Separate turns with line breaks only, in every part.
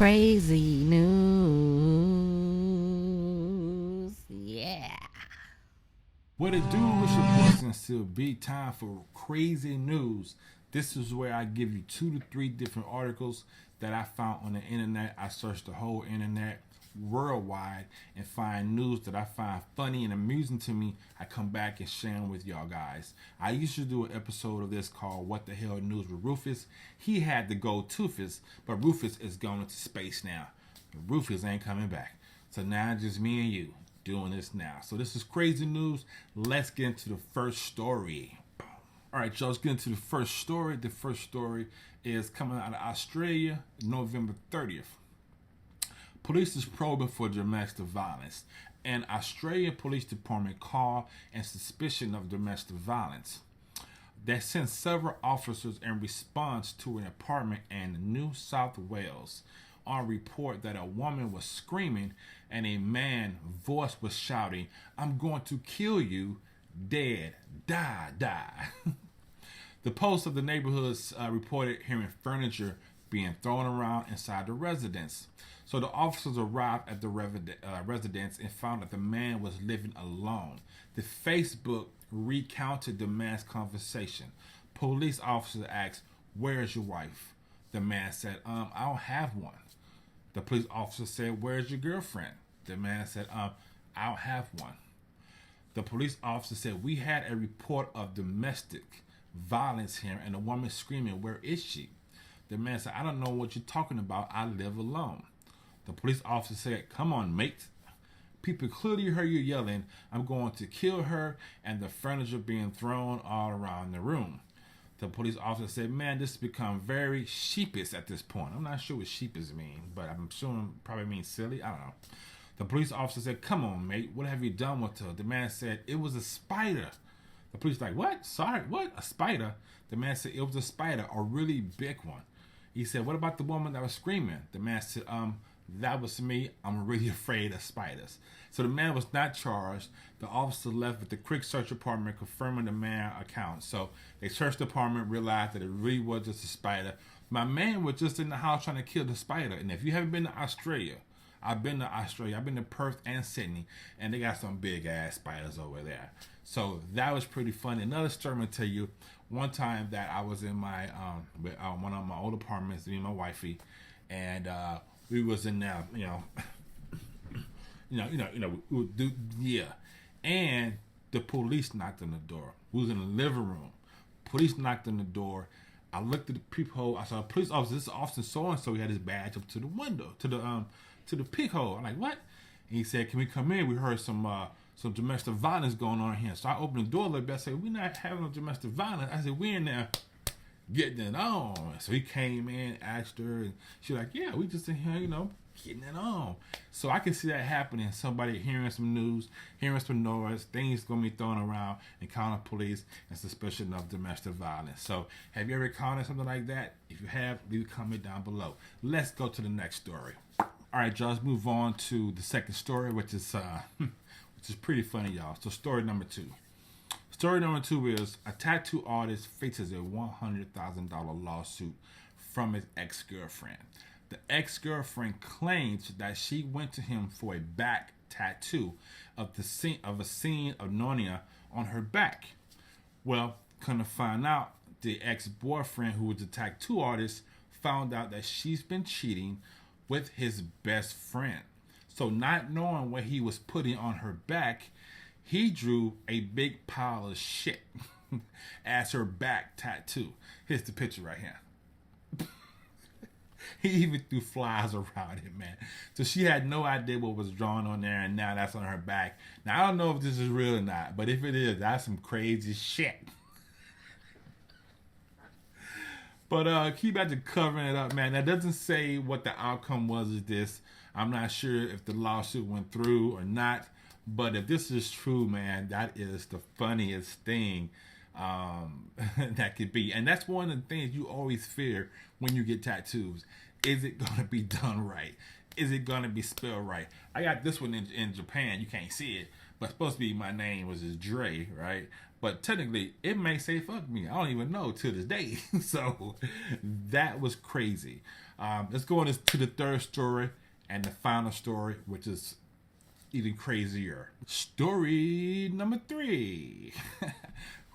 Crazy news. Yeah.
What it do? It's your boy CincereB. Time for crazy news. This is where I give you 2 to 3 different articles that I found on the internet. I searched the whole internet worldwide and find news that I find funny and amusing to me. I come back and share them with y'all guys. I used to do an episode of this called What the Hell News with Rufus. He had to go Toofus, but Rufus is going into space now. Rufus ain't coming back. So now it's just me and you doing this now. So this is crazy news. Let's get into the first story. All right, y'all, let's get into the first story. The first story is coming out of Australia, November 30th. Police is probing for domestic violence. An Australian police department call and suspicion of domestic violence. They sent several officers in response to an apartment in New South Wales on report that a woman was screaming and a man's voice was shouting, "I'm going to kill you, dead, die, die." The post of the neighborhoods reported hearing furniture being thrown around inside the residence. So the officers arrived at the residence and found that the man was living alone. The Facebook recounted the man's conversation. Police officers asked, "Where's your wife?" The man said, I don't have one." The police officer said, "Where's your girlfriend?" The man said, I don't have one." The police officer said, "We had a report of domestic violence here and a woman screaming, 'Where is she?' The man said, "I don't know what you're talking about. I live alone." The police officer said, "Come on, mate. People clearly heard you yelling, 'I'm going to kill her,' and the furniture being thrown all around the room." The police officer said, "Man, this has become very sheepish at this point." I'm not sure what sheepish means, but I'm assuming it probably means silly. I don't know. The police officer said, "Come on, mate. What have you done with her?" The man said, "It was a spider." The police like, "What? Sorry, what? A spider?" The man said, "It was a spider, a really big one." He said, "What about the woman that was screaming?" The man said, "That was me. I'm really afraid of spiders." So the man was not charged. The officer left with the quick search department confirming the man's account. So they searched the apartment, realized that it really was just a spider. My man was just in the house trying to kill the spider. And if you haven't been to Australia, I've been to Australia. I've been to Perth and Sydney, and they got some big ass spiders over there. So that was pretty funny. Another story I'm gonna tell you. One time that I was in my one of my old apartments, me and my wifey, and we was in there, we would do, yeah, and the police knocked on the door. We was in the living room. Police knocked on the door. I looked at the peephole. I saw a police officer. This is Officer so and so. He had his badge up to the window, to the peephole. I'm like, "What?" And he said, "Can we come in? We heard some domestic violence going on here." So I opened the door a little bit. I said, "We're not having no domestic violence." I said, "We in there getting it on." So he came in, asked her, and she was like, "Yeah, we just in here, getting it on." So I can see that happening. Somebody hearing some news, hearing some noise, things gonna be thrown around, and calling police and suspicion of domestic violence. So have you ever encountered something like that? If you have, leave a comment down below. Let's go to the next story. All right, y'all, let's move on to the second story, which is pretty funny, y'all. So story number 2. Story number 2 is a tattoo artist faces a $100,000 lawsuit from his ex-girlfriend. The ex-girlfriend claims that she went to him for a back tattoo of a scene of Narnia on her back. Well, come to find out, the ex-boyfriend, who was the tattoo artist, found out that she's been cheating with his best friend. So not knowing what he was putting on her back, he drew a big pile of shit as her back tattoo. Here's the picture right here. He even threw flies around it, man. So she had no idea what was drawn on there, and now that's on her back. Now, I don't know if this is real or not, but if it is, that's some crazy shit. But keep at the covering it up, man. That doesn't say what the outcome was of this. I'm not sure if the lawsuit went through or not. But if this is true, man, that is the funniest thing that could be. And that's one of the things you always fear when you get tattoos. Is it going to be done right? Is it going to be spelled right? I got this one in Japan. You can't see it. but supposed to be my name was just Dre, right? But technically, it may say fuck me. I don't even know to this day. So that was crazy. Let's go on to the third story and the final story, which is even crazier. Story number 3.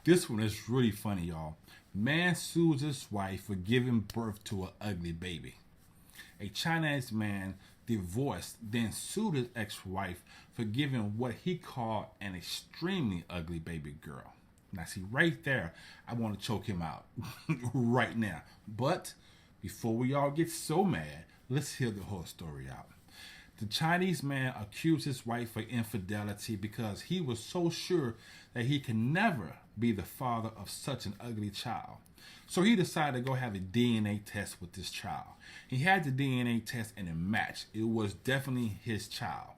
This one is really funny, y'all. Man sues his wife for giving birth to an ugly baby. A Chinese man divorced, then sued his ex-wife for giving what he called an extremely ugly baby girl. Now, see, right there, I want to choke him out right now. But before we all get so mad, let's hear the whole story out. The Chinese man accused his wife of infidelity because he was so sure that he could never be the father of such an ugly child. So he decided to go have a DNA test with this child. He had the DNA test and it matched. It was definitely his child.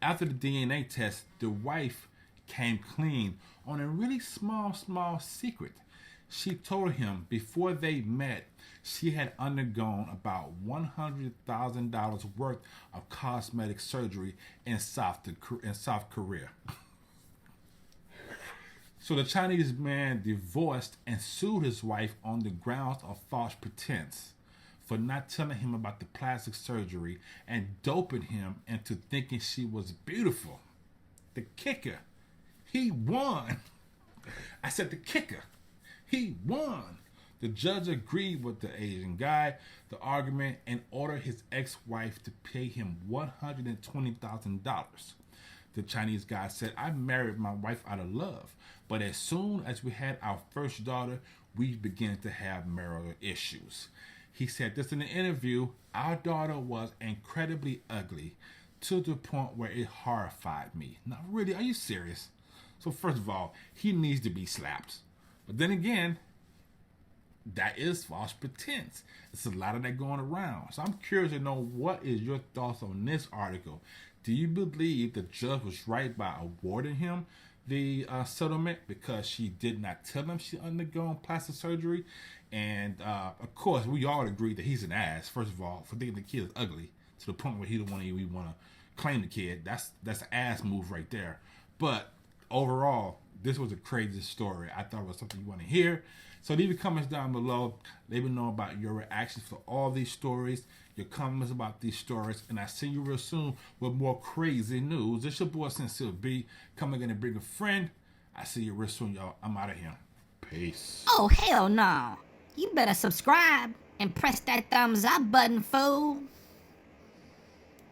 After the DNA test, the wife came clean on a really small secret. She told him before they met, she had undergone about $100,000 worth of cosmetic surgery in South Korea. So the Chinese man divorced and sued his wife on the grounds of false pretense for not telling him about the plastic surgery and doping him into thinking she was beautiful. The kicker, he won. I said the kicker, he won. The judge agreed with the Asian guy, the argument, and ordered his ex-wife to pay him $120,000. The Chinese guy said, I married my wife out of love, but as soon as we had our first daughter, we began to have marital issues. He said this in an interview, our daughter was incredibly ugly to the point where it horrified me. Now, really, are you serious? So first of all, he needs to be slapped. But then again, that is false pretense. There's a lot of that going around. So I'm curious to know, what is your thoughts on this article? Do you believe the judge was right by awarding him the settlement because she did not tell him she undergone plastic surgery? And of course, we all agree that he's an ass. First of all, for thinking the kid is ugly to the point where he don't want to claim the kid. That's an ass move right there. But overall, this was a crazy story. I thought it was something you want to hear. So leave your comments down below. Let me know about your reactions for all these stories, your comments about these stories, and I'll see you real soon with more crazy news. It's your boy CincereB, coming in and bring a friend. I'll see you real soon, y'all. I'm out of here. Peace.
Oh, hell no. You better subscribe and press that thumbs up button, fool.